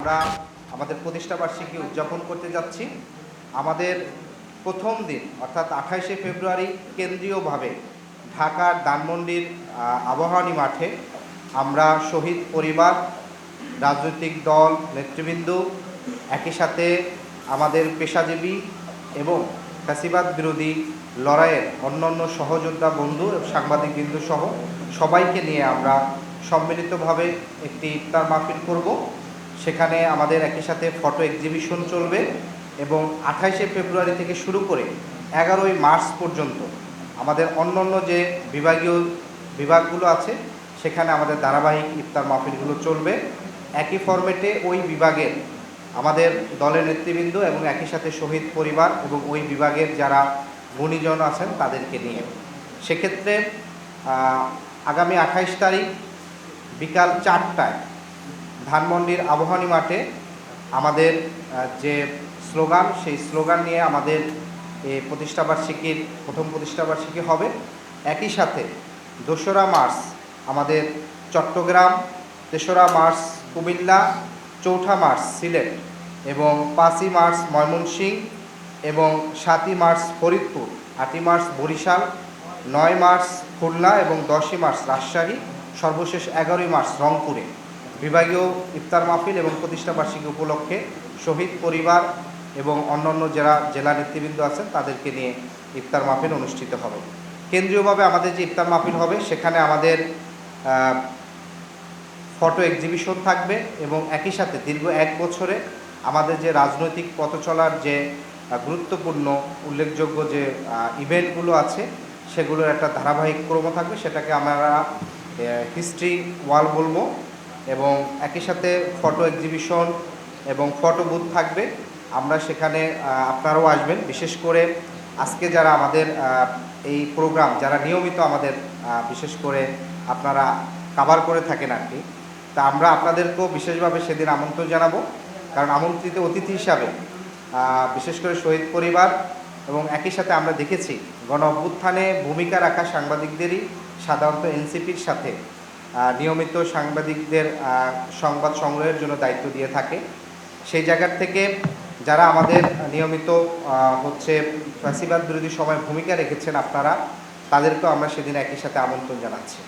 আমরা আমাদের প্রতিষ্ঠাবার্ষিকী উদযাপন করতে যাচ্ছি। আমাদের প্রথম দিন অর্থাৎ 28শে ফেব্রুয়ারি কেন্দ্রীয়ভাবে ঢাকার ধানমন্ডির আবাহনী মাঠে আমরা শহীদ পরিবার, রাজনৈতিক দল, নেতৃবৃন্দ, একই সাথে আমাদের পেশাজীবী এবং ফ্যাসিবাদ বিরোধী লড়াইয়ের অন্যান্য সহযোদ্ধা বন্ধু এবং সাংবাদিকবৃন্দ সহ সবাইকে নিয়ে আমরা সম্মিলিতভাবে একটি ইফতার মাহফিল করব। সেখানে আমাদের একই সাথে ফটো এক্সিবিশন চলবে এবং 28শে ফেব্রুয়ারি থেকে শুরু করে 11ই মার্চ পর্যন্ত আমাদের অন্যান্য যে বিভাগগুলো আছে সেখানে আমাদের ধারাবাহিক ইফতার মাহফিলগুলো চলবে। একই ফরম্যাটে ওই বিভাগের আমাদের দলের নেতৃবৃন্দ এবং একই সাথে শহীদ পরিবার এবং ওই বিভাগের যারা গুণীজন আছেন তাদেরকে নিয়ে। সেক্ষেত্রে আগামী 28 তারিখ বিকাল 4টায় ধানমন্ডির আবাহনী মাঠে আমাদের যে স্লোগান, সেই স্লোগান নিয়ে আমাদের এই প্রথম প্রতিষ্ঠাবার্ষিকী হবে। একই সাথে 2রা মার্চ আমাদের চট্টগ্রাম, 3রা মার্চ কুমিল্লা, 4ঠা মার্চ সিলেট এবং 5ই মার্চ ময়মনসিংহ এবং 7ই মার্চ ফরিদপুর, 8ই মার্চ বরিশাল, 9 মার্চ খুলনা এবং 10ই মার্চ রাজশাহী, সর্বশেষ 11ই মার্চ রংপুরে বিভাগীয় ইফতার মাহফিল এবং প্রতিষ্ঠাবার্ষিকী উপলক্ষে শহীদ পরিবার এবং অন্যান্য যারা জেলা নেতৃবৃন্দ আছেন তাদেরকে নিয়ে ইফতার মাহফিল অনুষ্ঠিত হবে। কেন্দ্রীয়ভাবে আমাদের যে ইফতার মাহফিল হবে সেখানে আমাদের ফটো এক্সিবিশন থাকবে এবং একই সাথে দীর্ঘ 1 বছরে আমাদের যে রাজনৈতিক পথ চলার যে গুরুত্বপূর্ণ উল্লেখযোগ্য যে ইভেন্টগুলো আছে সেগুলোর একটা ধারাবাহিক ক্রম থাকবে, সেটাকে আমরা হিস্ট্রি ওয়াল বলবো। এবং একই সাথে ফটো এক্সিবিশন এবং ফটো বুথ থাকবে। আমরা সেখানে আপনারাও আসবেন, বিশেষ করে আজকে যারা আমাদের এই প্রোগ্রাম যারা নিয়মিত আমাদের বিশেষ করে আপনারা কভার করে থাকেন আর কি, তা আমরা আপনাদেরকেও বিশেষভাবে সেদিন আমন্ত্রণ জানাবো। কারণ আমন্ত্রিত অতিথি হিসাবে বিশেষ করে শহীদ পরিবার এবং একই সাথে আমরা দেখেছি গণ অভ্যুত্থানে ভূমিকা রাখা সাংবাদিকদেরই সাধারণত এনসিপির সাথে নিয়মিত সাংবাদিকদের সংবাদ সংগ্রহের জন্য দায়িত্ব দিয়ে থাকে। সেই জায়গার থেকে যারা আমাদের নিয়মিত ফ্যাসিবাদ বিরোধী সময় ভূমিকা রেখেছেন আপনারা, তাদেরকেও আমরা সেদিন একই সাথে আমন্ত্রণ জানাচ্ছি।